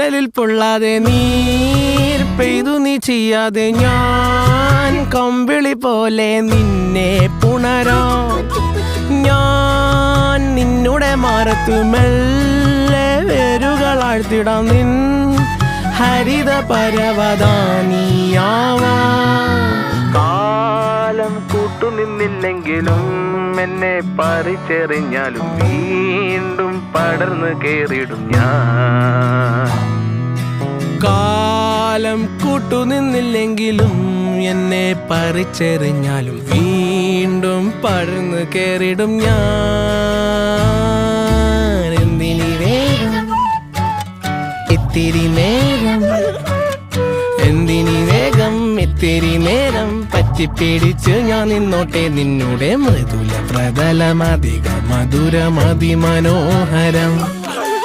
കടലിൽ പൊള്ളാതെ നീർ പെയ്തു നീ ചെയ്യാതെ ഞാൻ കമ്പിളി പോലെ നിന്നെ പുണരാം. ഞാൻ നിന്നുടെ മാറത്തു മെല്ലെ വേരുകളാഴ്ത്തിടാം. നിൻ ഹരിത പരവതാനിയാവാം. കാലം കൂട്ടുനിന്നില്ലെങ്കിലും എന്നെ പറിച്ചെറിഞ്ഞാലും വീണ്ടും പടർന്നു കേറിടും ഞാൻ. കാലം കൂട്ടുനിന്നില്ലെങ്കിലും എന്നെ പറിച്ചെറിഞ്ഞാലും വീണ്ടും പടർന്നു കേറിടും ഞാൻ. എന്തിനി വേഗം ഇത്തിരി നേരം, എന്തിനി വേഗം ഇത്തിരി നേരം പറ്റിപ്പിടിച്ച് ഞാൻ നിന്നോട്ടെ നിന്നുടെ മൃദുല പ്രതലമധിക മധുരമതിമനോഹരം.